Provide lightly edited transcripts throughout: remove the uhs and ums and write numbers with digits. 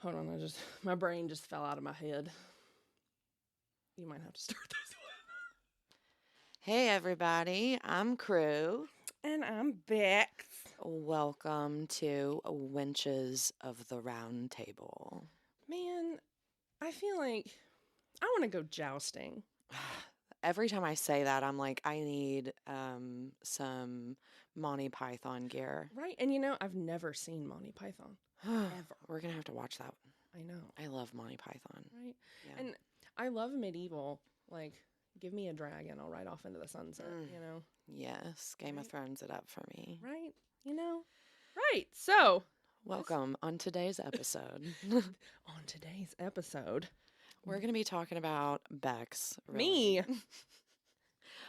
Hold on, my brain just fell out of my head. You might have to start this Hey everybody, I'm Crew. one. And I'm Bex. Welcome to Wenches of the Round Table. Man, I feel like I want to go jousting. Every time I say that, I'm like, I need some Monty Python gear. Right? And I've never seen Monty Python. Ever. We're going to have to watch that. I know. I love Monty Python. Right? Yeah. And I love medieval. Like, give me a dragon, I'll ride off into the sunset, Yes, Game of Thrones it up for me. Right? Right. So, welcome on today's episode. On today's episode, we're going to be talking about Bex. Really. Me.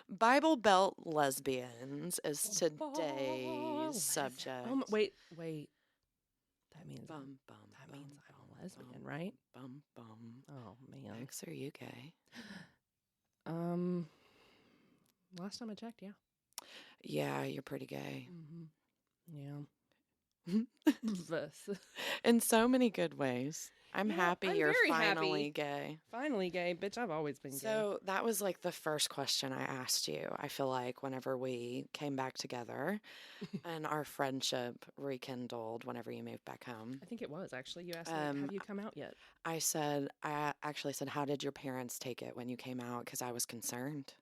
Bible Belt Lesbians is today's subject. Wait. That means I'm a lesbian, right? Bum bum. Oh man. Bex, are you gay? Last time I checked, yeah. Yeah, you're pretty gay. Mm-hmm. Yeah. In so many good ways. I'm happy you're finally happy. Gay. Finally gay. Bitch, I've always been gay. So that was like the first question I asked you, I feel like, whenever we came back together and our friendship rekindled whenever you moved back home. I think it was, actually. You asked me, have you come out yet? I actually said, how did your parents take it when you came out? Because I was concerned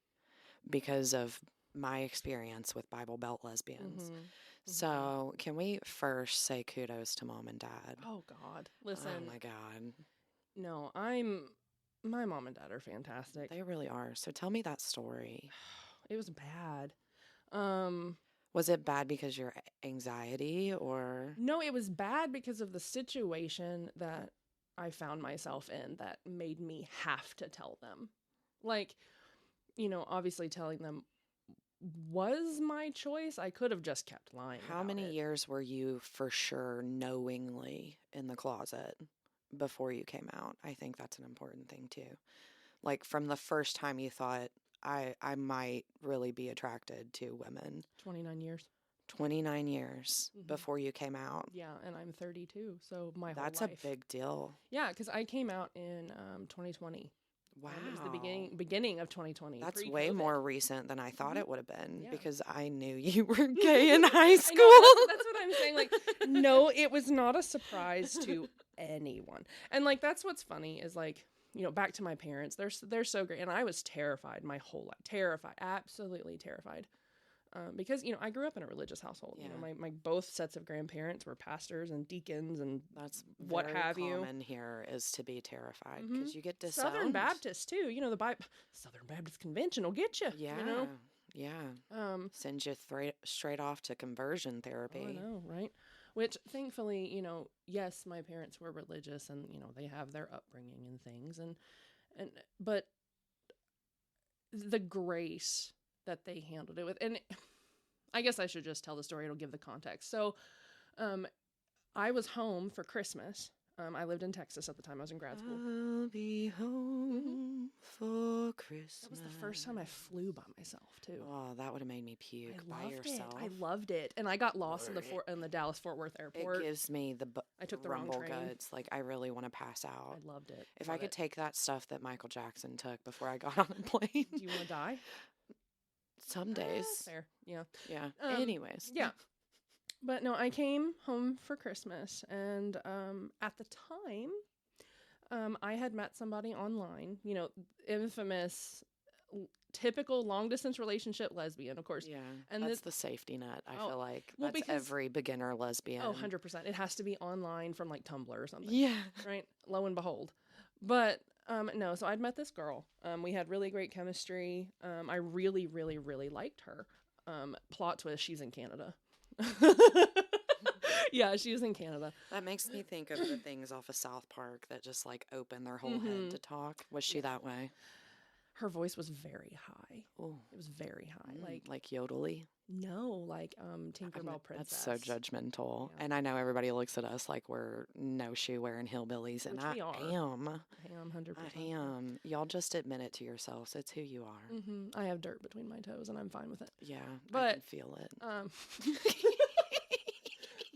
because of my experience with Bible Belt lesbians. Mm-hmm. So, can we first say kudos to mom and dad? Oh, God. Listen. Oh, my God. No, my mom and dad are fantastic. They really are. So, tell me that story. It was bad. Was it bad because of your anxiety or? No, it was bad because of the situation that I found myself in that made me have to tell them. Like, obviously telling them was my choice. I could have just kept lying. How many years were you for sure knowingly in the closet before you came out? I think that's an important thing too. Like from the first time you thought I might really be attracted to women. 29 years. 29 years before you came out. Yeah, and I'm 32, so my whole life. That's a big deal. Yeah, because I came out in 2020. Wow. It was the beginning of 2020. That's pre-COVID. Way more recent than I thought it would have been because I knew you were gay gay in high school. That's what I'm saying. Like, no, it was not a surprise to anyone. And like, that's what's funny is like, back to my parents. They're so great. And I was terrified my whole life. Terrified. Absolutely terrified. Because, I grew up in a religious household. Yeah. My both sets of grandparents were pastors and deacons and that's what have you. Common here is to be terrified because you get disowned. Southern Baptist too. The Southern Baptist Convention will get you. Yeah. Yeah. Sends you straight off to conversion therapy. Oh, I know, right? Which thankfully, yes, my parents were religious and, they have their upbringing and things but the grace that they handled it with. And I guess I should just tell the story. It'll give the context. So, I was home for Christmas. I lived in Texas at the time. I was in grad school. I'll be home for Christmas. That was the first time I flew by myself too. Oh, that would have made me puke by yourself. I loved it. And I got lost in the Dallas Fort Worth airport. It gives me I took the rumble wrong train. guts. Like I really want to pass out. I loved it. If I could take that stuff that Michael Jackson took before I got on a plane. Do you want to die? Some days. Fair. Yeah. Yeah. Anyways. Yeah. But no, I came home for Christmas, and at the time, I had met somebody online, infamous, typical long-distance relationship lesbian, of course. Yeah, and that's the safety net, I feel like. That's because every beginner lesbian. Oh, 100%. It has to be online from, like, Tumblr or something. Yeah. Right? Lo and behold. But, no, so I'd met this girl. We had really great chemistry. I really, really, really liked her. Plot twist, she's in Canada. Yeah, she was in Canada. That makes me think of the things off of South Park that just like open their whole head to talk. Was she that way? Her voice was very high. Oh, it was very high, like yodely. No, like Tinkerbell Princess. That's so judgmental. Yeah. And I know everybody looks at us like we're no shoe wearing hillbillies, and I am. I am 100%. I am. Y'all just admit it to yourselves. It's who you are. I have dirt between my toes, and I'm fine with it. Yeah, but I can feel it.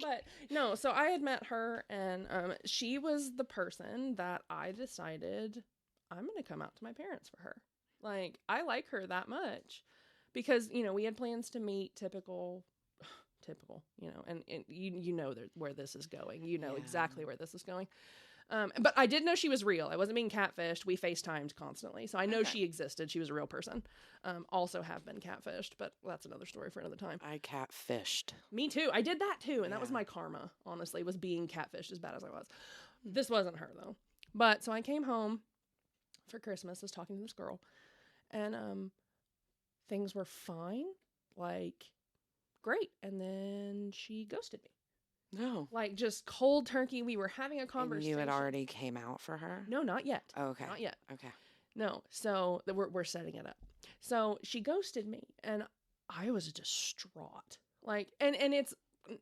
But no, so I had met her, and she was the person that I decided I'm going to come out to my parents for her. Like, I like her that much because, we had plans to meet typical, and you know where this is going. You know exactly where this is going. But I did know she was real. I wasn't being catfished. We FaceTimed constantly. So I know she existed. She was a real person. Also have been catfished, but that's another story for another time. I catfished. Me too. I did that too. And that was my karma, honestly, was being catfished as bad as I was. This wasn't her, though. But so I came home for Christmas, was talking to this girl, and things were fine. Like, great. And then she ghosted me. No. Like, just cold turkey. We were having a conversation. And you had already came out for her? No, not yet. Okay. Not yet. Okay. No. So we're setting it up. So she ghosted me, and I was distraught. Like, and it's,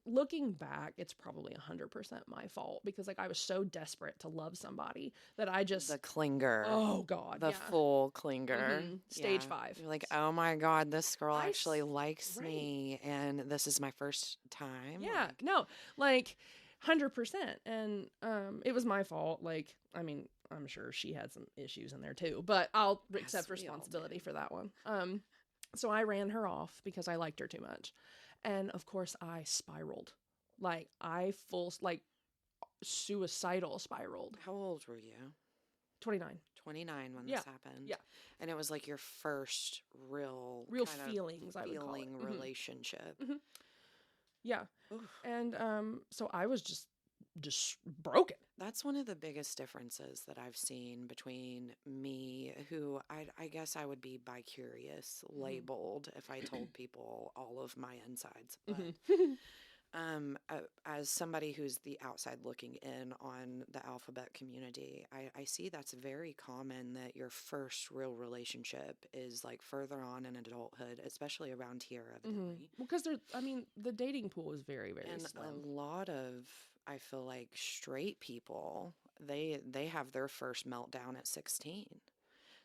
looking back, it's probably 100% my fault because, like, I was so desperate to love somebody that I just... The clinger. Oh, God. The full clinger. Mm-hmm. Stage 5. You're like, oh my God, this girl actually likes me, and this is my first time. Yeah. No, like, 100%. And it was my fault. Like, I mean, I'm sure she had some issues in there too, but I'll accept responsibility for that one. So I ran her off because I liked her too much. And of course I spiraled. Like, suicidal spiraled. How old were you? 29. 29 when this happened. Yeah. And it was like your first real feelings, I would call it. Relationship. Mm-hmm. Yeah. Oof. And so I was just broken. That's one of the biggest differences that I've seen between me, who I guess I would be bi-curious labeled if I told people all of my insides. But as somebody who's the outside looking in on the alphabet community, I see that's very common that your first real relationship is like further on in adulthood, especially around here, evidently. Well, because the dating pool is very, very slim. A lot of, I feel like, straight people, they have their first meltdown at 16.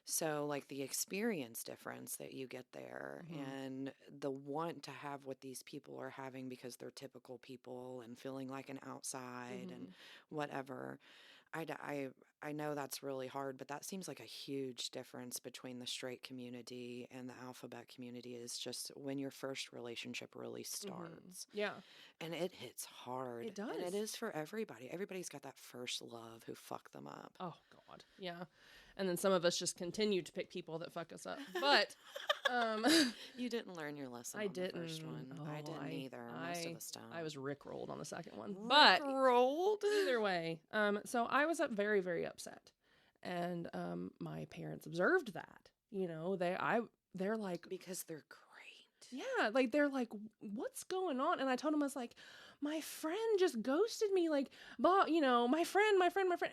So, like, the experience difference that you get there and the want to have what these people are having because they're typical people and feeling like an outside and whatever. I know that's really hard, but that seems like a huge difference between the straight community and the alphabet community is just when your first relationship really starts. Yeah. And it hits hard. It does. And it is for everybody. Everybody's got that first love who fucked them up. Oh, God. Yeah. And then some of us just continue to pick people that fuck us up. But you didn't learn your lesson on the first one. Oh, I didn't either. Most of us don't. I was rickrolled on the second one. Rickrolled? Either way. So I was very, very upset. And my parents observed that. They're like... Because they're great. Yeah, like, they're like, what's going on? And I told them, I was like, my friend just ghosted me. Like, my friend.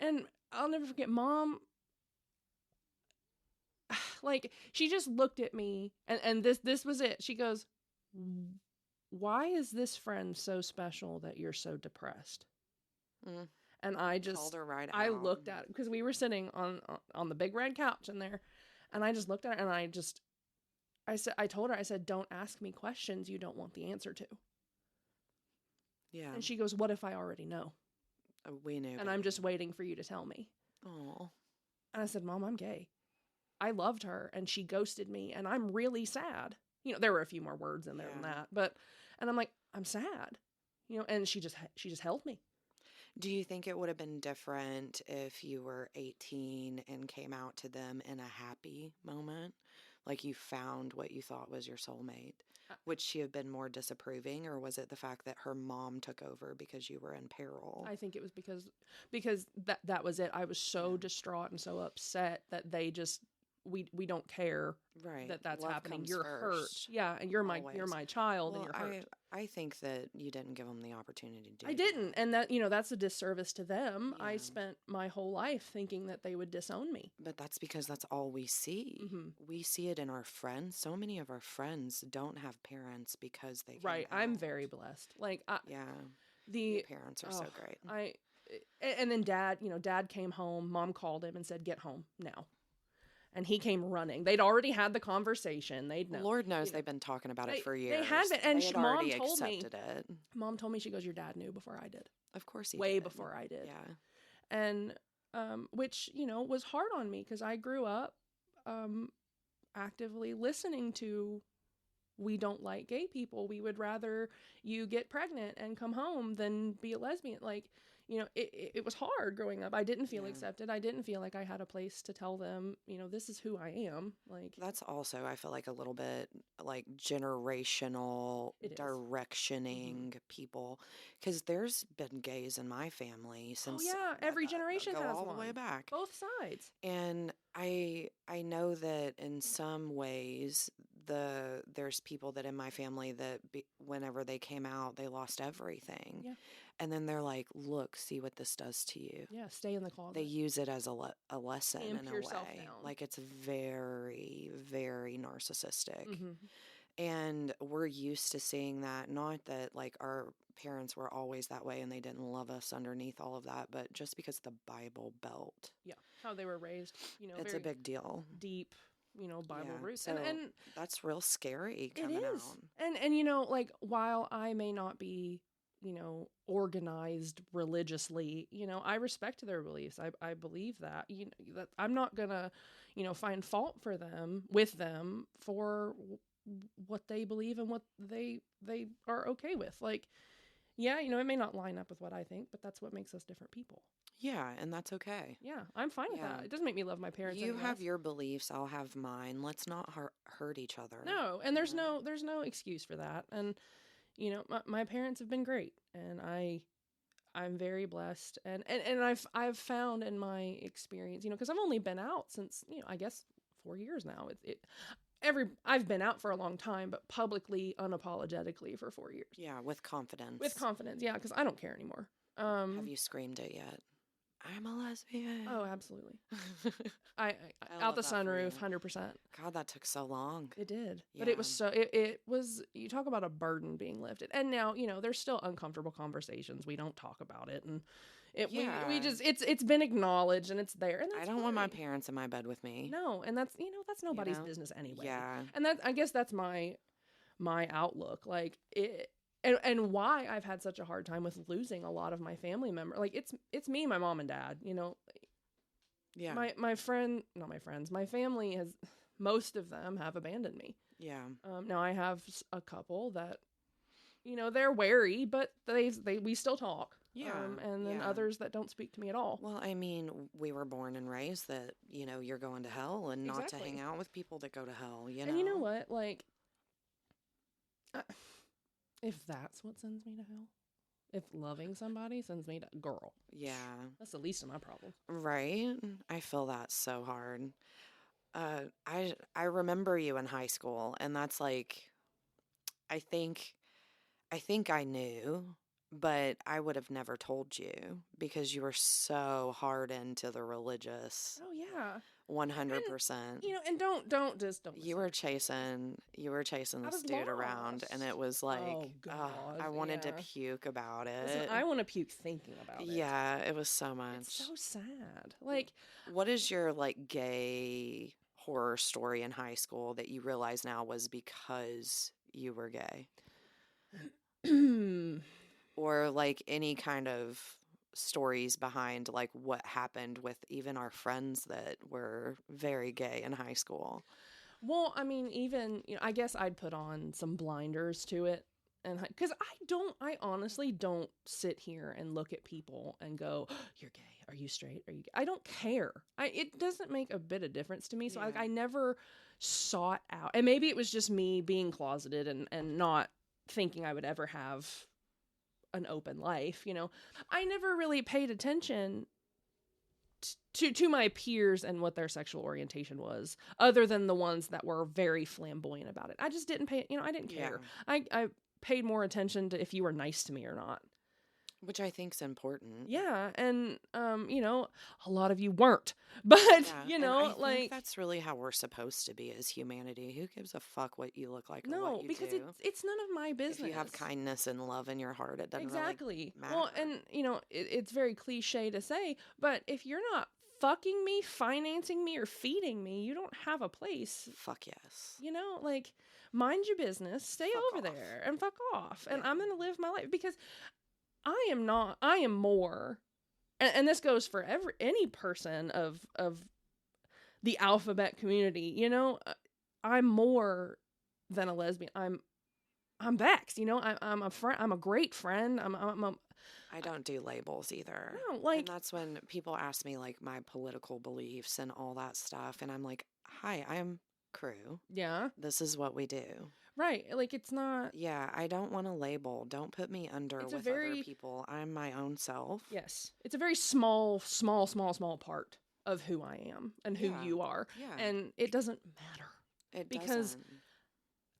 And I'll never forget, Mom... Like, she just looked at me, and this was it. She goes, why is this friend so special that you're so depressed? And I just called her right I out. looked at it because we were sitting on the big red couch in there, and I just looked at her, and I told her, I said, don't ask me questions you don't want the answer to. Yeah. And she goes, what if I already know? We knew. And I'm just waiting for you to tell me. Oh. And I said, Mom, I'm gay. I loved her, and she ghosted me, and I'm really sad. There were a few more words in there than that, and I'm like, I'm sad, and she just held me. Do you think it would have been different if you were 18 and came out to them in a happy moment? Like you found what you thought was your soulmate? Would she have been more disapproving, or was it the fact that her mom took over because you were in peril? I think it was because that was it. I was so distraught and so upset that they just... We don't care that's Love happening. comes You're first. hurt. Yeah, and you're my child, Well, and you're hurt. I think that you didn't give them the opportunity to do I didn't, and that's a disservice to them. Yeah. I spent my whole life thinking that they would disown me. But that's because that's all we see. We see it in our friends. So many of our friends don't have parents because they came I'm out. very blessed. Like, Your parents are so great. And then Dad came home. Mom called him and said, "Get home now." And he came running. They'd already had the conversation. They'd know. Lord knows you know. they've been talking about it for years. They had been, and they had mom already told me. accepted it. Mom told me, she goes, your dad knew before I did. Of course he Way did. before I did. Yeah. And which, you know, was hard on me because I grew up actively listening to, we don't like gay people. We would rather you get pregnant and come home than be a lesbian. Like, you know, it was hard growing up. I didn't feel accepted. I didn't feel like I had a place to tell them, you know, this is who I am. Like, that's also, I feel like, a little bit like generational directioning people, because there's been gays in my family since every generation has all one. the way back, both sides. And I know that in some ways there's people that in my family that whenever they came out, they lost everything. Yeah. And then they're like, look, see what this does to you. Yeah, stay in the closet. They use it as a lesson Tamp in a yourself way. down. Like, it's very, very narcissistic. Mm-hmm. And we're used to seeing that. Not that, like, our parents were always that way and they didn't love us underneath all of that, but just because the Bible Belt. Yeah, how they were raised, you know, it's a big deal. Deep, you know, Bible roots. So and that's real scary coming it is. out. And, you know, like, while I may not be, you know, organized religiously, you know, I respect their beliefs. I believe that, you know, that I'm not gonna, you know, find fault with them for what they believe and what they are okay with. Like, yeah, you know, it may not line up with what I think, but that's what makes us different people. Yeah, and that's okay. Yeah, I'm fine with that. It doesn't make me love my parents. You have your beliefs, I'll have mine. Let's not hurt each other. No, and there's no excuse for that. And, you know, my parents have been great, and I'm very blessed. And I've found in my experience, you know, because I've only been out since, you know, I guess 4 years now. I've been out for a long time, but publicly, unapologetically for 4 years. Yeah, with confidence. Yeah, because I don't care anymore. Have you screamed it yet? I'm a lesbian. Oh, absolutely. I out the sunroof, 100%. God, that took so long. It did, but it was it was. You talk about a burden being lifted, and now, you know, there's still uncomfortable conversations. We don't talk about it, and we just it's been acknowledged and it's there. And that's I don't want my parents in my bed with me. No, and that's, you know, that's nobody's business anyway. Yeah, and I guess that's my outlook. Like it. And why I've had such a hard time with losing a lot of my family members. Like, it's me, my mom and dad, you know. Yeah. My family has, most of them have abandoned me. Yeah. Now I have a couple that, you know, they're wary, but we still talk. Yeah. And then others that don't speak to me at all. Well, I mean, we were born and raised that, you know, you're going to hell and not to hang out with people that go to hell, you know. And you know what? Like, if that's what sends me to hell, if loving somebody sends me to girl, yeah, that's the least of my problems. Right? I feel that so hard. I remember you in high school, and that's like, I think I knew, but I would have never told you because you were so hard into the religious. Oh yeah. 100%. You know, and don't. You were chasing this dude around, and it was like, oh, God, I wanted to puke about it. Listen, I want to puke thinking about it. Yeah, it was so much. It's so sad. Like, what is your like gay horror story in high school that you realize now was because you were gay? Or like any kind of stories behind like what happened with even our friends that were very gay in high school? Well, I mean, even, you know, I guess I'd put on some blinders to it, and because I honestly don't sit here and look at people and go, oh, you're gay, are you straight, are you gay? I don't care. It doesn't make a bit of difference to me. So I never sought out, and maybe it was just me being closeted and not thinking I would ever have an open life, you know. I never really paid attention to my peers and what their sexual orientation was, other than the ones that were very flamboyant about it. I just didn't pay, you know, I didn't care. I paid more attention to if you were nice to me or not. Which I think's important. Yeah, and you know, a lot of you weren't, but you know, I think that's really how we're supposed to be as humanity. Who gives a fuck what you look like? No, or what you because do? it's none of my business. If you have kindness and love in your heart, it doesn't really matter. Well, and you know, it's very cliche to say, but if you're not fucking me, financing me, or feeding me, you don't have a place. Fuck yes. You know, like, mind your business, stay Fuck over off. there and fuck off. And Yeah. I'm going to live my life, because I am more, and this goes for any person of the alphabet community, you know, I'm more than a lesbian. I'm Bex, you know, I'm a friend, I'm a great friend. I don't do labels either. No, like, and that's when people ask me like my political beliefs and all that stuff. And I'm like, hi, I'm crew. yeah, This is what we do. right. Like, it's not, Yeah, I don't want a label. Don't put me under It's a with very- other people. I'm my own self. yes, it's a very small part of who I am and who Yeah. you are. Yeah. And it doesn't matter. It because doesn't.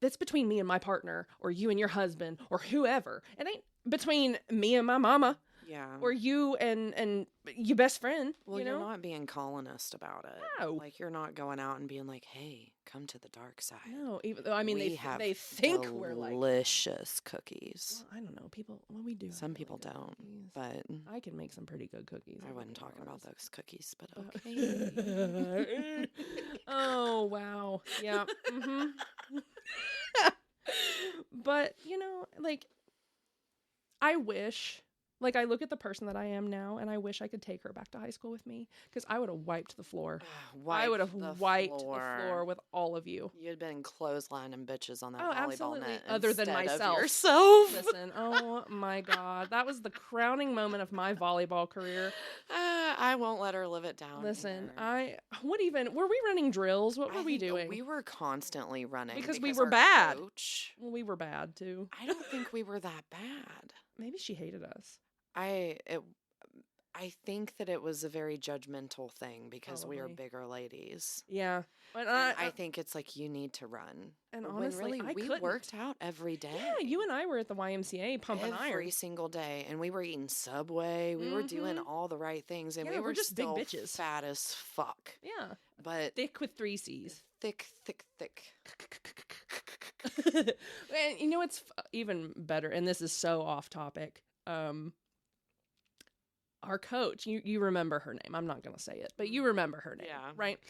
That's between me and my partner, or you and your husband, or whoever. It ain't between me and my mama, Yeah. or you and your best friend. Well, you you're know? not being colonist about it. No. Like, you're not going out and being like, hey, come to the dark side. No, even though, I mean, We have they think we're like, delicious cookies. well, I don't know, people. Well, we do. have Some really people good don't, cookies. but I can make some pretty good cookies. I if I'm wasn't being talking about honest. those cookies, but okay. Oh wow, yeah. Mm-hmm. But you know, like, I wish, like, I look at the person that I am now, and I wish I could take her back to high school with me, because I would have wiped the floor. I would have wiped the floor with all of you. You'd been clotheslining bitches on that Oh, volleyball absolutely. net Other than instead of myself. yourself. Listen, oh my God, that was the crowning moment of my volleyball career. I won't let her live it down. Listen, either. were we running drills? What I were we think doing? We were constantly running Because we were our bad. Coach, Well, we were bad too. I don't think we were that bad. Maybe she hated us. I think that it was a very judgmental thing because we are Probably. bigger ladies. Yeah. And I think it's like you need to run. And When honestly, really, I we couldn't. worked out every day. Yeah, you and I were at the YMCA pumping every iron. single day, and we were eating Subway. We were doing Mhm. all the right things, and Yeah, we we're were just big still bitches. fat as fuck. Yeah. But Thick with 3 C's. thick. And you know what's even better, and this is so off topic. Our coach, you remember her name. I'm not going to say it, but you remember her name, Yeah. right?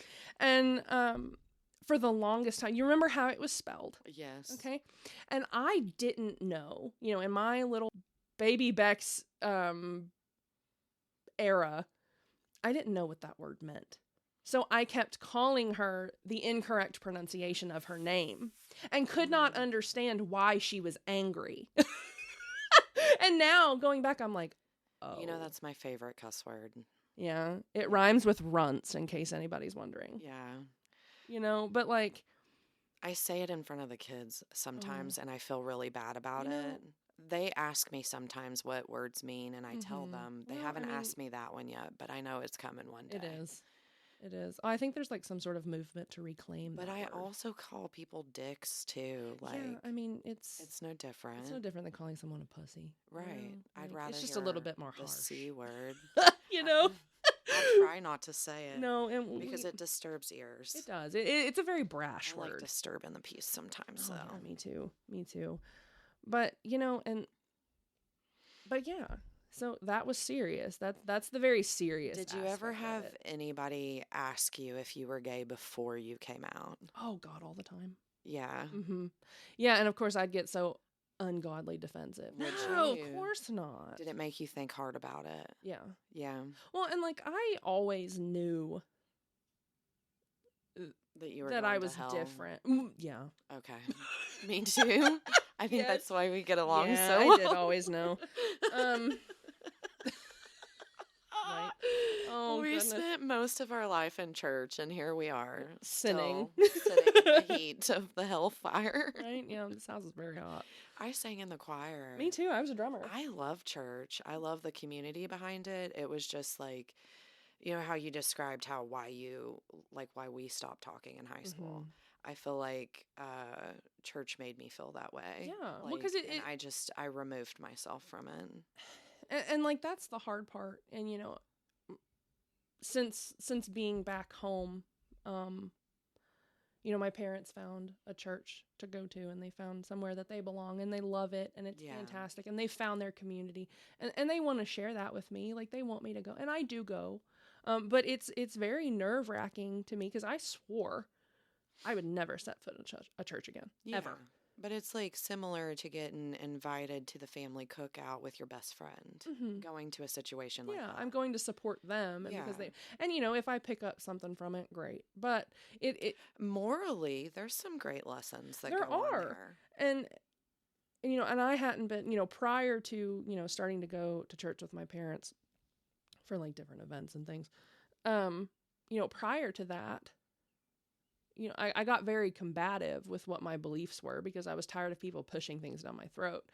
And for the longest time, you remember how it was spelled, Yes. okay? And I didn't know, you know, in my little baby Bex era, I didn't know what that word meant. So I kept calling her the incorrect pronunciation of her name and could not understand why she was angry. And now, going back, I'm like, oh. You know, that's my favorite cuss word. Yeah, it rhymes with runts, in case anybody's wondering. Yeah. You know, but like, I say it in front of the kids sometimes, and I feel really bad about You know- it. They ask me sometimes what words mean, and I tell Mhm. them. They Well, haven't I mean- asked me that one yet, but I know it's coming one day. it is. It is. I think there's like some sort of movement to reclaim But that I word. also call people dicks too. Like, yeah, I mean, it's no different. no different than calling someone a pussy. you Right. know? I'd Like, rather it's just a little hear bit more the harsh. C word. You know? I'll try not to say it. No, and Because it disturbs ears. it does. It's a very brash I like word. disturbing the peace sometimes, Oh, though. yeah, me too. Me too. But, you know, but yeah. So that was serious. That's the very serious. Did you ever aspect of have it. anybody ask you if you were gay before you came out? Oh God, all the time. Yeah. Mm-hmm. Yeah, and of course I'd get so ungodly defensive. Would No, you? of course not. Did it make you think hard about it? Yeah. Yeah. Well, and like I always knew That you were that going I to was hell? different. Yeah. Okay. Me too. I think Yes. that's why we get along Yeah, so I well. did always know. Right. Oh, we goodness. spent most of our life in church, and here we are, Sinning. still sitting in the heat of the hellfire. Right? Yeah, this house is very hot. I sang in the choir. Me too. I was a drummer. I love church. I love the community behind it. It was just like, you know how you described why we stopped talking in high school. I feel like church made me feel that way. Yeah, well, 'cause and I removed myself from it. And like that's the hard part. And you know, since being back home, you know, my parents found a church to go to, and they found somewhere that they belong, and they love it, and it's Yeah. fantastic, and they found their community, and they want to share that with me. Like they want me to go, and I do go. But it's very nerve-wracking to me because I swore I would never set foot in a church again, Yeah. ever. But it's like similar to getting invited to the family cookout with your best friend, Hmm. going to a situation like Yeah, that. I'm going to support them, and Yeah. because and if I pick up something from it, great. But it Morally, there's some great lessons that there go on are, there. and and I hadn't been, prior to starting to go to church with my parents for like different events and things. Prior to that, I got very combative with what my beliefs were because I was tired of people pushing things down my throat.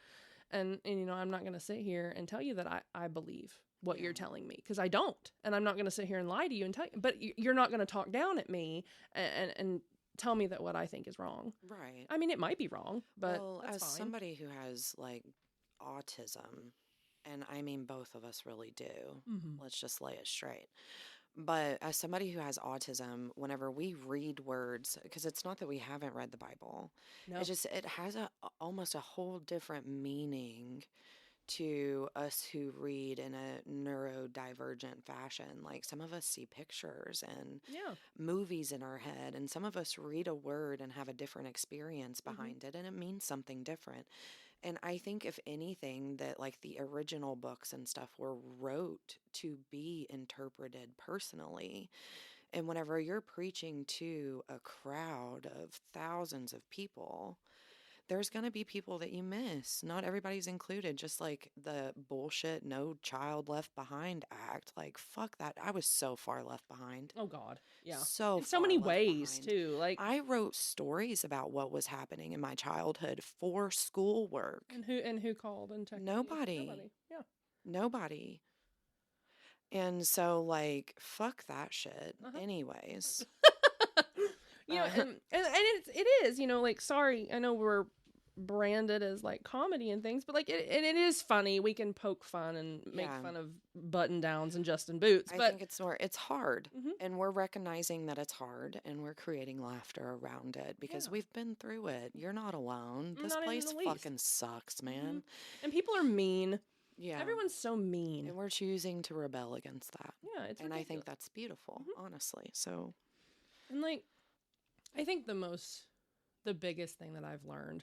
And I'm not going to sit here and tell you that I believe what you're telling me because I don't. And I'm not going to sit here and lie to you and tell you, but you're not going to talk down at me and tell me that what I think is wrong. Right. I mean, it might be wrong, but Well, that's as fine. somebody who has like autism, and I mean both of us really do. Mm-hmm. Let's just lay it straight. But as somebody who has autism, whenever we read words, because it's not that we haven't read the Bible, No. it's just it has almost a whole different meaning to us who read in a neurodivergent fashion. Like some of us see pictures and Yeah. movies in our head, and some of us read a word and have a different experience Mm-hmm. behind it, and it means something different. And I think, if anything, that like the original books and stuff were wrote to be interpreted personally. And whenever you're preaching to a crowd of thousands of people, there's going to be people that you miss. Not everybody's included, just like the bullshit no child left behind act. Like, fuck that. I was so far left behind. Oh God. Yeah. So In so far many left ways behind. too. Like, I wrote stories about what was happening in my childhood for schoolwork. and who called and texted you? Nobody. Nobody. Yeah. Nobody. And so, like, fuck that shit. Uh-huh. Anyways. And, it is, like, sorry, I know we're branded as like comedy and things, but like it is funny. We can poke fun and make Yeah. fun of button downs and Justin Boots, I but think it's more, it's hard. Mhm. And we're recognizing that it's hard and we're creating laughter around it because Yeah. we've been through it. You're not alone. This Not in place the least. fucking sucks, man. And people are mean. Yeah. Everyone's so mean. And we're choosing to rebel against that. Yeah, it's And ridiculous. I think that's beautiful, honestly. So, And like, I think the biggest thing that I've learned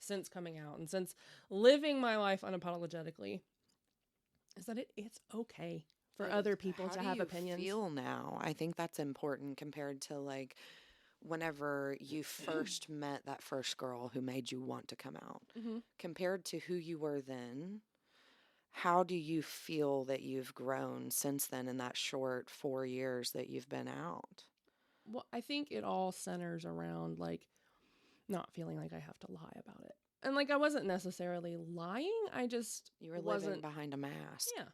since coming out and since living my life unapologetically is that it's okay for other people to have opinions. How do you feel now? I think that's important compared to like whenever you first met that first girl who made you want to come out. Mm-hmm. Compared to who you were then, how do you feel that you've grown since then in that short 4 years that you've been out? Well, I think it all centers around like not feeling like I have to lie about it. And like I wasn't necessarily lying. I just You were wasn't living behind a mask. Yeah.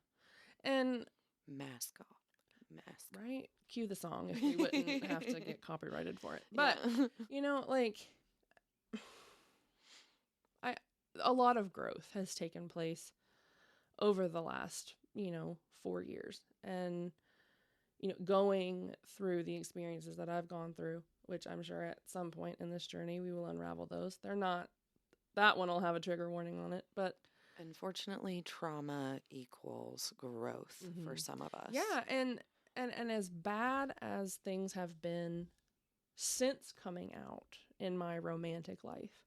And Mask off. Mask. right? Cue the song if we wouldn't have to get copyrighted for it. But Yeah. like a lot of growth has taken place over the last, 4 years. And going through the experiences that I've gone through, which I'm sure at some point in this journey we will unravel those. That one will have a trigger warning on it, but unfortunately, trauma equals growth for some of us. Yeah, and as bad as things have been since coming out in my romantic life,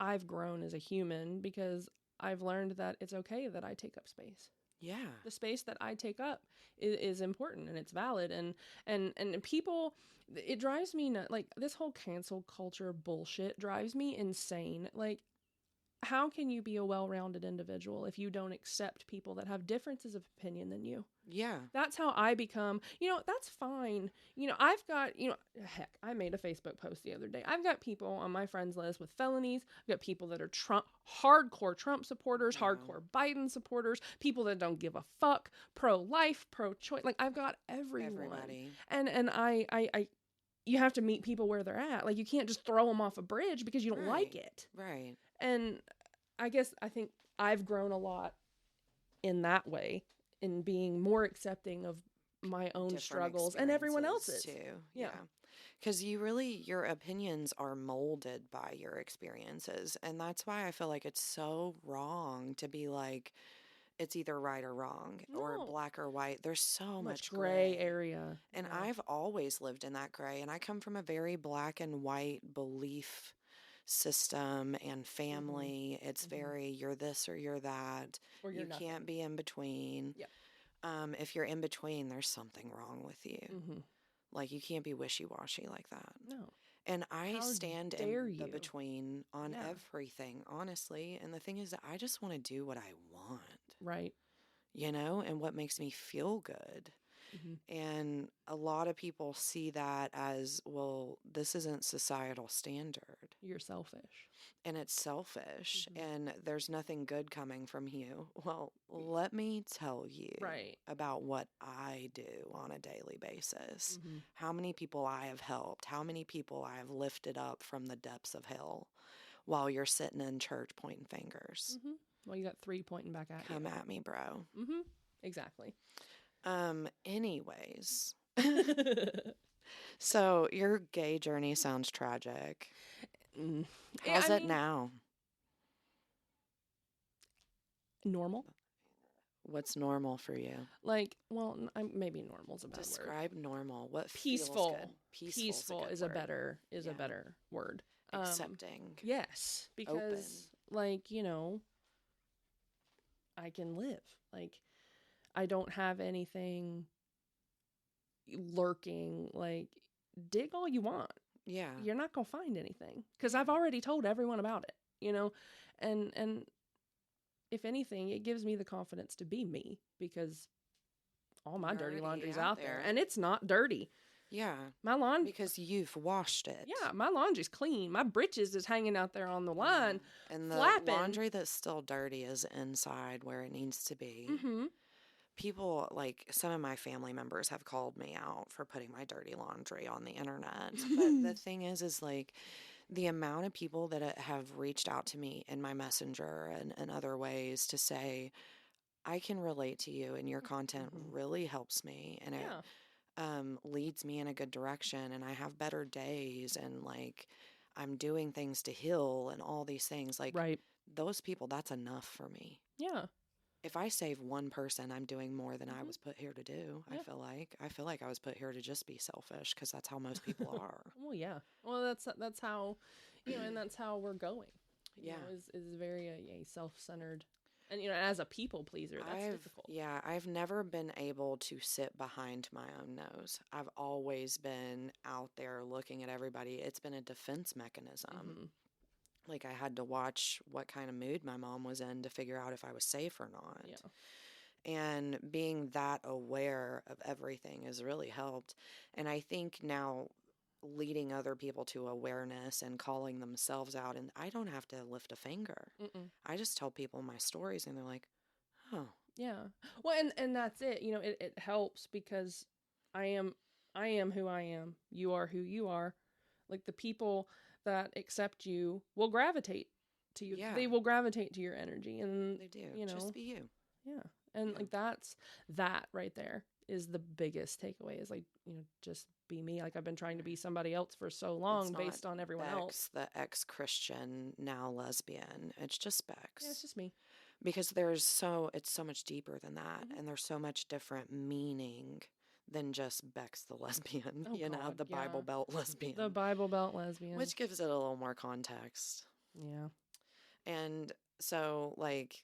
I've grown as a human because I've learned that it's okay that I take up space. Yeah. The space that I take up is important and it's valid, and people, it drives me nuts. Like this whole cancel culture bullshit drives me insane. Like, how can you be a well-rounded individual if you don't accept people that have differences of opinion than you? Yeah. That's how I become, that's fine. I've got, heck, I made a Facebook post the other day. I've got people on my friends list with felonies. I've got people that are hardcore Trump supporters, hardcore Biden supporters, people that don't give a fuck, pro-life, pro-choice. Like, I've got everyone. Everybody. And I you have to meet people where they're at. Like, you can't just throw them off a bridge because you don't like it. Right. And I think I've grown a lot in that way, in being more accepting of my own Different struggles and everyone else's too. Yeah. Because your opinions are molded by your experiences. And that's why I feel like it's so wrong to be like, it's either right or wrong or No. black or white. There's so Much much gray gray. area. And Yeah. I've always lived in that gray. And I come from a very black and white belief system and family. It's very, you're this or you're that. Or you're You nothing. can't be in between. Yep. If you're in between, there's something wrong with you. Like, you can't be wishy-washy like that. No. And I How stand dare in the you? between on Yeah. everything, honestly. And the thing is that I just want to do what I want, Right. you know, and what makes me feel good. And a lot of people see that as, well, this isn't societal standard. You're selfish. And it's selfish. And there's nothing good coming from you. Well, let me tell you Right. about what I do on a daily basis. How many people I have helped, how many people I have lifted up from the depths of hell while you're sitting in church pointing fingers. Well, you got 3 pointing back at you. Come at me, bro. Exactly. Anyways. So your gay journey sounds tragic. How's it now? Normal. What's normal for you? Like, well, maybe normal's a bad word. Describe normal. What Peaceful. feels good? Peaceful is a better word. Accepting. Yes, because like, you know, I can live. Like, I don't have anything lurking. Like, dig all you want. Yeah. You're not going to find anything because I've already told everyone about it, you know, and if anything, it gives me the confidence to be me because all my You're dirty already laundry's out out there. there and it's not dirty. Yeah. My laundry, Because you've washed it. yeah, my laundry's clean. My britches is hanging out there on the line, And the flapping. laundry that's still dirty is inside where it needs to be. People, like, some of my family members have called me out for putting my dirty laundry on the internet. But the thing is like, the amount of people that have reached out to me in my messenger and other ways to say, I can relate to you and your content really helps me. And it leads me in a good direction. And I have better days. And, like, I'm doing things to heal and all these things. Like, right. Those people, that's enough for me. Yeah. If I save one person, I'm doing more than I was put here to do. Yeah. I feel like I was put here to just be selfish because that's how most people are. Well, yeah. Well, that's how, you know, and that's how we're going. You know, is very a self-centered, and you know, as a people pleaser, that's difficult. Yeah, I've never been able to sit behind my own nose. I've always been out there looking at everybody. It's been a defense mechanism. Like, I had to watch what kind of mood my mom was in to figure out if I was safe or not. Yeah. And being that aware of everything has really helped. And I think now leading other people to awareness and calling themselves out, and I don't have to lift a finger. I just tell people my stories and they're like, oh. Yeah. Well, and that's it. You know, it helps because I am who I am. You are who you are. Like, the people that accept you will gravitate to you. Yeah. They will gravitate to your energy, and they do. You know, just be you. Yeah, and like that right there is the biggest takeaway. Is like, you know, just be me. Like, I've been trying to be somebody else for so long, based on everyone else. The ex-Christian, now lesbian. It's just Bex. Yeah, it's just me. Because it's so much deeper than that, and there's so much different meaning than just Bex the lesbian, the Bible Belt lesbian. The Bible Belt lesbian. Which gives it a little more context. Yeah. And so, like,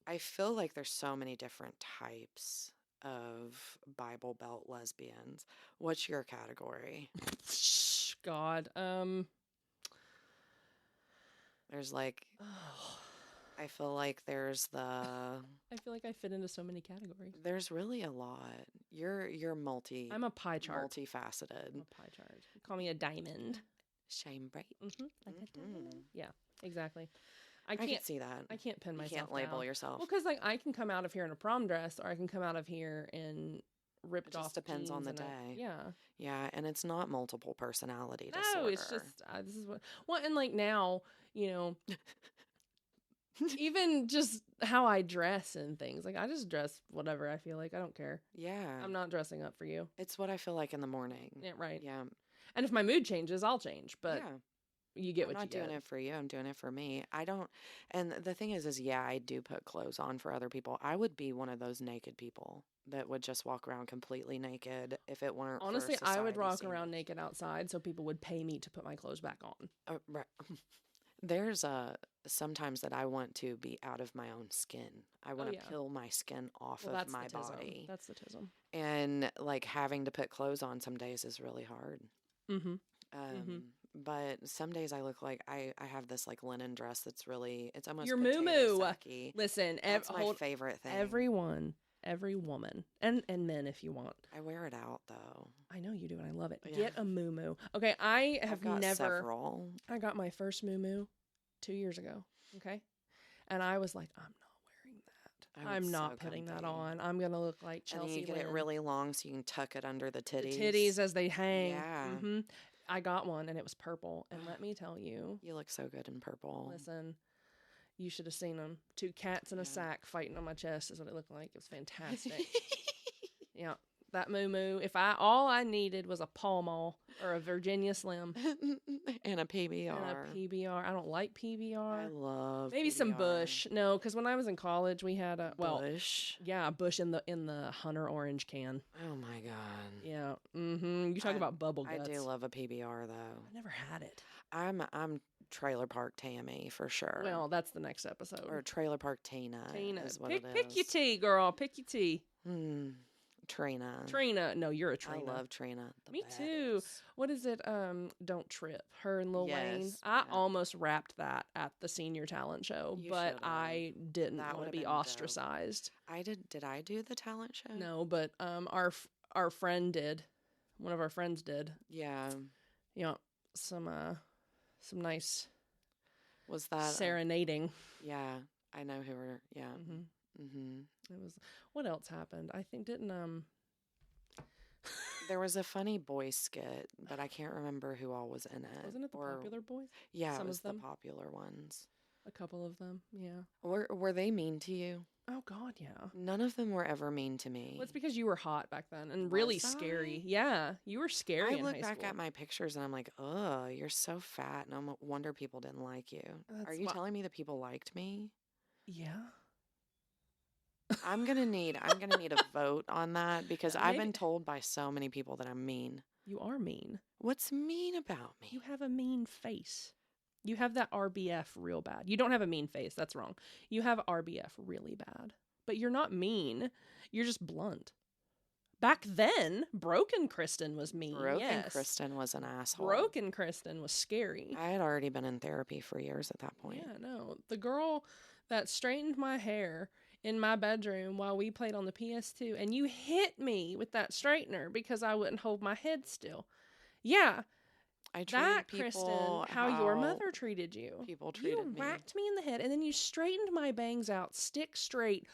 I feel like there's so many different types of Bible Belt lesbians. What's your category? God. There's like... I feel like there's I feel like I fit into so many categories. There's really a lot. You're I'm a pie chart. Multifaceted. I'm a pie chart. Call me a diamond. Shine bright. Like a diamond. Yeah, exactly. I can see that. I can't pin myself. You can't label down. yourself. Well, because like I can come out of here in a prom dress, or I can come out of here in ripped off. It just depends on the day. Yeah, and it's not multiple personality disorder. No, it's just this is what. Well, and like now, you know. Even just how I dress and things. Like, I just dress whatever I feel like. I don't care. Yeah. I'm not dressing up for you. It's what I feel like in the morning. Yeah, right. Yeah. And if my mood changes, I'll change. But you get I'm what you not doing get. it for you. I'm doing it for me. I don't. And the thing is, yeah, I do put clothes on for other people. I would be one of those naked people that would just walk around completely naked if it weren't for Honestly, I would society walk around standards. naked outside so people would pay me to put my clothes back on. Right. There's sometimes that I want to be out of my own skin. I Oh want yeah. to peel my skin off Well, of that's the my tism. body. That's the tism. And like having to put clothes on some days is really hard. Mm-hmm. Mm-hmm. But some days I look like I have this like linen dress that's really, it's almost Your potato moo. sacky. Listen, That's my favorite thing. everyone, every woman, and men if you want. I wear it out though. I know you do, and I love it. Yeah. Get a moo. Okay, I I've have got never. several. I got my first moo 2 years ago. Okay, and I was like, I'm not wearing that. Oh, I'm it's not so putting that comfy. on. I'm gonna look like And then Chelsea you get it Lynn. really long so you can tuck it under the The titties. titties as they hang. Yeah. Mm-hmm. I got one, and it was purple. And let me tell you, You look so good in purple. listen, you should have seen them. Two cats in a Yeah. sack fighting on my chest is what it looked like. It was fantastic. Yeah, that moo. If all I needed was a Pall Mall or a Virginia Slim And a PBR. and a PBR. I don't like PBR. I love Maybe some PBR. Bush. No, because when I was in college, we had a Bush. yeah, Bush in the Hunter orange can. Oh my god. Yeah. Mm-hmm. You talk about bubble guts. I do love a PBR though. I never had it. I'm Trailer Park Tammy for sure. Well, that's the next episode. Or Trailer Park Tina. Tina. Is what Pick it is. your tea, girl. Pick your tea. Trina. Trina. No, you're a Trina. I love Trina. Me too. What is it? Don't Trip. Her and Lil Wayne. Yes, I yeah. almost rapped that at the senior talent show, You but should've. I didn't That want to would've be been dope. ostracized. I did. Did I do the talent show? No, but our friend did. One of our friends did. Yeah. You know, some nice Was that serenading. yeah, I know who were. Yeah. It was. What else happened? I think didn't There was a funny boy skit, but I can't remember who all was in it. Wasn't it the Popular Boys? Yeah, Some it was of them? the popular ones. A couple of them, yeah. Were they mean to you? Oh God, yeah. None of them were ever mean to me. Well, it's because you were hot back then and really Was I? scary. Yeah, you were scary I in look high back school. at my pictures and I'm like, ugh, you're so fat, and I wonder people didn't like you. Are That's you why- telling me that people liked me? Yeah. I'm gonna need a vote on that because I've Maybe- been told by so many people that I'm mean. You are mean. What's mean about me? You have a mean face. You have that RBF real bad. You don't have a mean face. That's wrong. You have RBF really bad. But you're not mean. You're just blunt. Back then, Broken Kristen was mean. Broken yes. Kristen was an asshole. Broken Kristen was scary. I had already been in therapy for years at that point. Yeah, no. The girl that straightened my hair in my bedroom while we played on the PS2, and you hit me with that straightener because I wouldn't hold my head still. Yeah, I treated that, people Kristen, how your mother treated you. people treated You me. whacked me in the head, and then you straightened my bangs out, stick straight,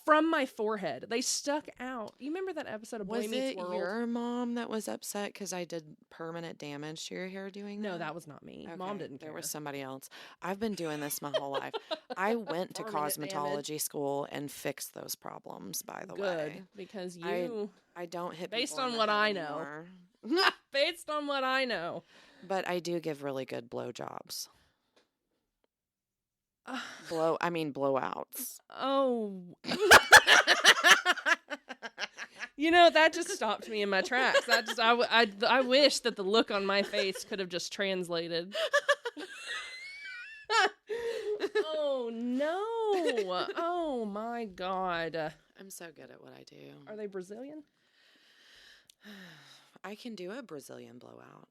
from my forehead. They stuck out. You remember that episode of Boy Was Meets it World? your mom that was upset because I did permanent damage to your hair doing that? No, that was not me. Mom didn't care. There was somebody else. I've been doing this my whole life. I went to Permanent cosmetology damage. school and fixed those problems, by the Good, way. because I don't hit Based people in on the what head I know. anymore. based on what I know. But I do give really good blowjobs. Uh, Blowouts. Oh. That just stopped me in my tracks. I wish that the look on my face could have just translated. Oh, no. Oh, my God. I'm so good at what I do. Are they Brazilian? I can do a Brazilian blowout.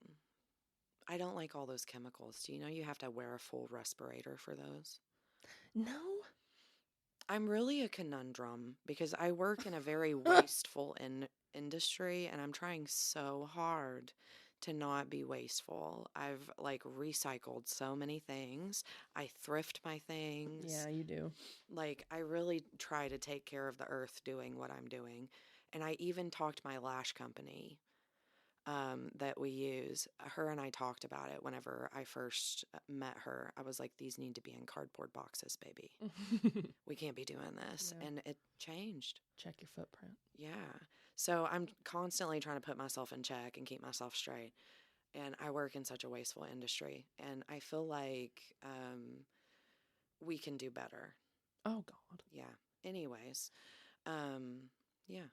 I don't like all those chemicals. Do you know you have to wear a full respirator for those? No. I'm really a conundrum because I work in a very wasteful industry, and I'm trying so hard to not be wasteful. I've recycled so many things. I thrift my things. Yeah, you do. I really try to take care of the earth doing what I'm doing. And I even talked my lash company that we use. Her and I talked about it whenever I first met her. I was like, these need to be in cardboard boxes, baby. We can't be doing this. Yeah. And it changed. Check your footprint. Yeah. So I'm constantly trying to put myself in check and keep myself straight. And I work in such a wasteful industry, and I feel like we can do better. Oh God. Yeah. Anyways, um, yeah.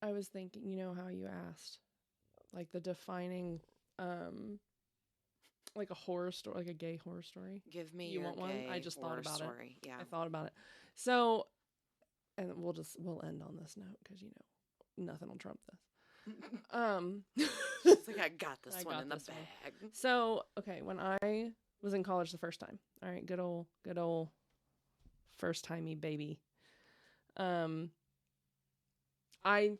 I was thinking, you know how you asked, like the defining, like a horror story, like a gay horror story. Give me You your want one? I gay just thought horror about story. it. Yeah. I thought about it. So, and we'll end on this note because nothing will trump this. It's like I got this I one got in the this one. bag. So, okay, when I was in college the first time, all right, good old first timey baby. I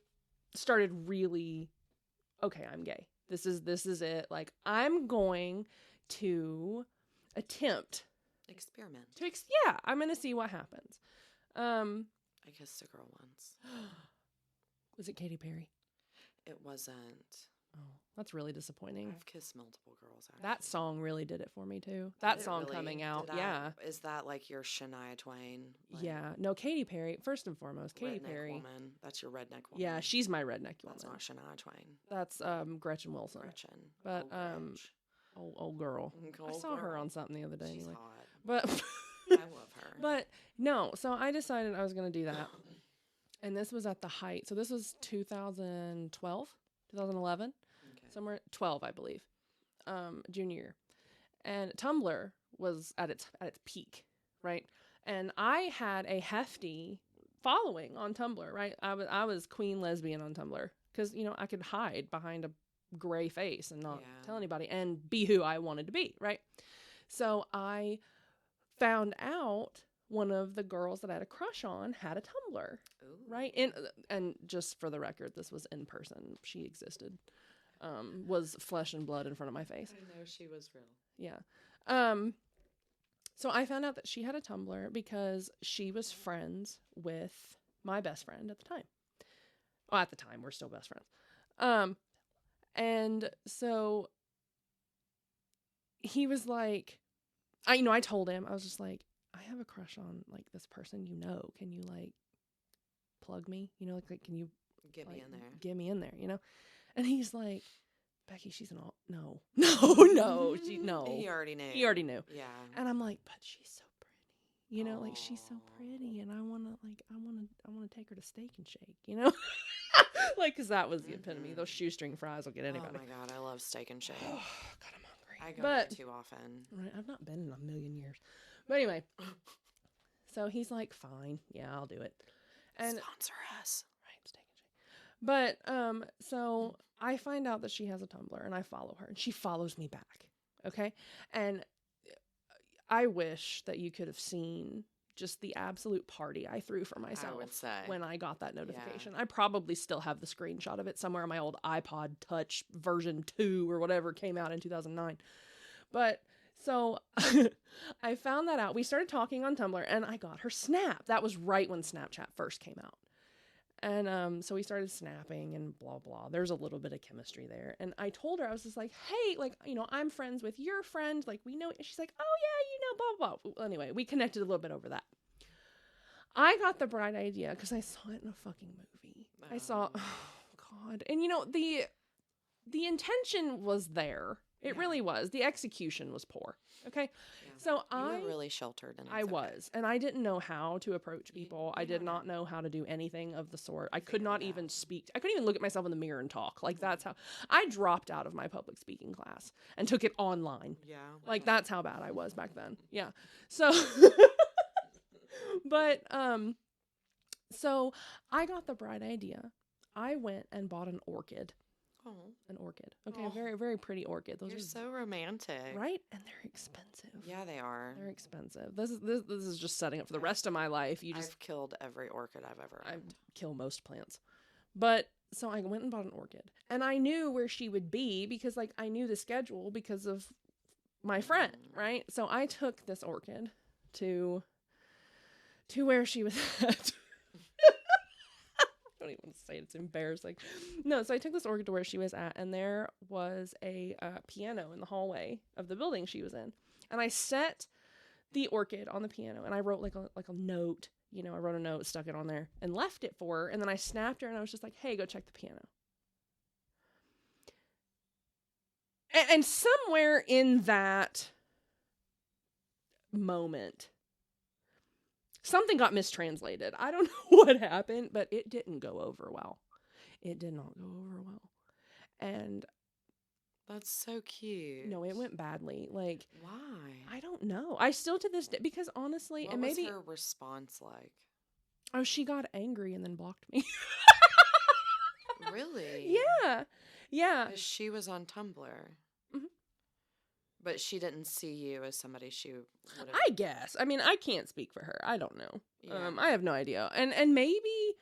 started really, okay, I'm gay. This is it. Like, I'm going to attempt Experiment. yeah, I'm gonna see what happens. I kissed a girl once. Was it Katy Perry? It wasn't. Oh, that's really disappointing. I've kissed multiple girls. Actually. That song really did it for me too. Did That it song really? coming out, Did yeah. Is that like your Shania Twain? Like, yeah. No, Katy Perry. First and foremost, Katy redneck Perry. Woman. That's your redneck woman. Yeah, she's my redneck woman. That's not Shania Twain. That's Gretchen Wilson. Gretchen. But old girl. I saw her on something the other day. She's anyway. hot. But I love her. But no, so I decided I was going to do that. And this was at the height. So this was 2012, 2011, somewhere 12, I believe, junior year. And Tumblr was at its peak, right? And I had a hefty following on Tumblr, right? I was queen lesbian on Tumblr because I could hide behind a gray face and not tell anybody and be who I wanted to be, right? So I found out one of the girls that I had a crush on had a Tumblr. Ooh. Right? And just for the record, this was in person. She existed. Was flesh and blood in front of my face. I know she was real. Yeah. So I found out that she had a Tumblr because she was friends with my best friend at the time. Well, at the time, we're still best friends. And so he was like, I told him, I was just like, I have a crush on like this person, can you like plug me? Like can you get me in there? Get me in there, And he's like, Becky, she's no. No. No. He already knew. Yeah. And I'm like, but she's so pretty. Like she's so pretty and I wanna take her to Steak and Shake, like, cause that was the epitome. Those shoestring fries will get anybody. Oh my God, I love Steak and Shake. God, I'm hungry. I go there too often. Right, I've not been in a million years. But anyway, so he's like, fine, yeah, I'll do it. And sponsor us. Right, Steak and Shake. But so I find out that she has a Tumblr and I follow her and she follows me back. Okay. And I wish that you could have seen just the absolute party I threw for myself when I got that notification. Yeah. I probably still have the screenshot of it somewhere on my old iPod Touch version 2 or whatever came out in 2009. But so I found that out. We started talking on Tumblr and I got her Snap. That was right when Snapchat first came out. And so we started snapping and blah, blah. There's a little bit of chemistry there. And I told her, I was just like, hey, like, I'm friends with your friend. Like, we know. And she's like, oh, yeah, blah, blah, blah. Well, anyway, we connected a little bit over that. I got the bright idea because I saw it in a fucking movie. I saw, oh, God. And, the intention was there. It really was. The execution was poor. Okay. Yeah. So you were really sheltered. And I was. And I didn't know how to approach people. I did not know how to do anything of the sort. I could not even speak. I couldn't even look at myself in the mirror and talk. Like, that's how I dropped out of my public speaking class and took it online. Yeah. Like, that's how bad I was back then. Yeah. So, but, so I got the bright idea. I went and bought an orchid. Oh. An orchid. Okay, a very, very pretty orchid. You're so romantic. Right? And they're expensive. Yeah, they are. They're expensive. This is just setting up for the rest of my life. I've killed every orchid I've ever owned. I kill most plants. But so I went and bought an orchid. And I knew where she would be because like I knew the schedule because of my friend, right? So I took this orchid to where she was at. I don't even want to say it. It's embarrassing. No, so I took this orchid to where she was at, and there was a piano in the hallway of the building she was in. And I set the orchid on the piano, and I wrote like a note. I wrote a note, stuck it on there, and left it for her. And then I snapped her, and I was just like, "Hey, go check the piano." And somewhere in that moment, something got mistranslated. I don't know what happened, but it didn't go over well. It did not go over well. And That's so cute. no, it went badly. Like, why? I don't know. I still to this day, because honestly, What and was maybe her response like? oh, she got angry and then blocked me. Really? Yeah. Yeah. 'Cause she was on Tumblr. Mhm. But she didn't see you as somebody she would have. I guess. I mean, I can't speak for her. I don't know. Yeah. I have no idea. And maybe,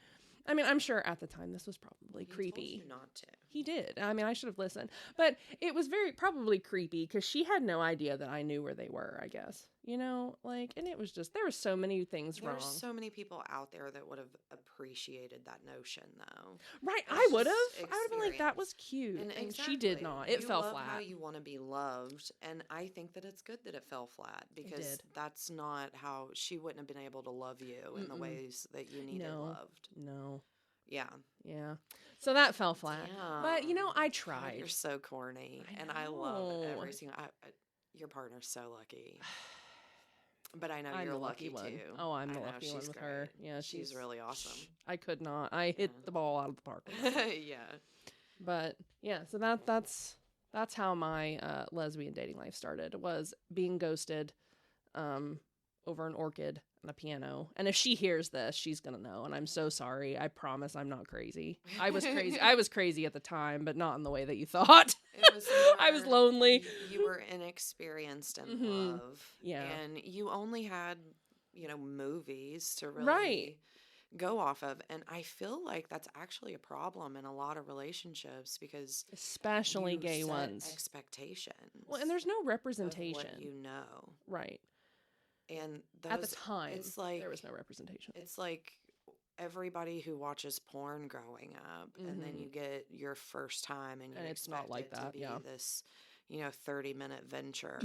I mean, I'm sure at the time this was probably creepy. He told you not to. He did. I mean, I should have listened. But it was probably creepy because she had no idea that I knew where they were, I guess. You know, like, and it was just, there were so many things wrong. There's so many people out there that would have appreciated that notion, though. Right. That's I would have. just I would have been like, that experience. was cute. And exactly. she did not. It fell love flat. How you want to be loved, and I think that it's good that it fell flat because that's not how she wouldn't have been able to love you in the ways that you needed loved. No. Yeah. Yeah. So that fell flat. Damn. But, you know, I God, tried. you're so corny. I love every single... your partner's so lucky. But I know I'm you're the lucky lucky one. too. Oh, I'm the lucky one with her. Yeah, she's really awesome. I could not. I hit the ball out of the park. Yeah. But yeah, so that's how my lesbian dating life started. Was being ghosted over an orchid and a piano. And if she hears this, she's gonna know. And I'm so sorry. I promise I'm not crazy. I was crazy. I was crazy at the time, but not in the way that you thought. It was more, I was lonely. You were inexperienced in love. Yeah. And you only had, movies to really go off of. And I feel like that's actually a problem in a lot of relationships because especially gay set ones. Expectations. Well, and there's no representation. Of what you know. Right. And at the time, it's like there was no representation. It's like everybody who watches porn growing up, and then you get your first time, and it's not like that. To be this, 30-minute venture,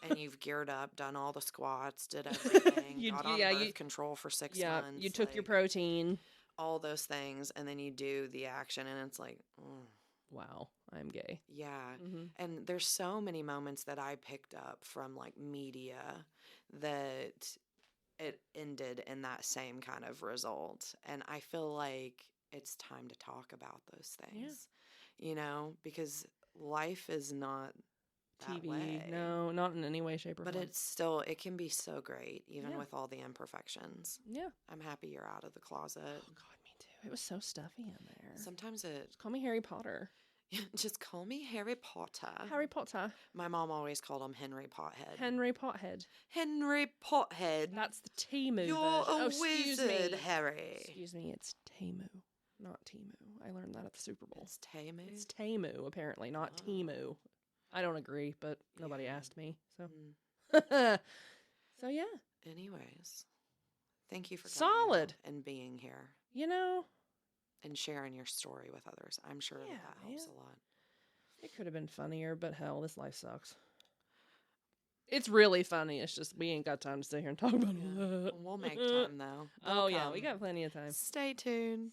and you've geared up, done all the squats, did everything, got on birth control for 6 months. You took your protein, all those things, and then you do the action, and it's like, wow, I'm gay. Yeah. And there's so many moments that I picked up from like media that it ended in that same kind of result. And I feel like it's time to talk about those things, because life is not that TV. way. No, not in any way, shape, or form. But it's still, it can be so great, even with all the imperfections. Yeah. I'm happy you're out of the closet. Oh, God, me too. It was so stuffy in there. Sometimes just call me Harry Potter. Just call me Harry Potter. Harry Potter. My mom always called him Henry Pothead. Henry Pothead. Henry Pothead. That's the Timu You're version. a wizard, Harry. Excuse me, it's Tamu, not Timu. I learned that at the Super Bowl. It's Tamu? It's Tamu, apparently, not Timu. I don't agree, but nobody asked me, so. So, yeah. Anyways, thank you for coming and being here. And sharing your story with others. I'm sure that helps a lot. It could have been funnier, but hell, this life sucks. It's really funny. It's just we ain't got time to sit here and talk about all that. We'll make time, though. We got plenty of time. Stay tuned.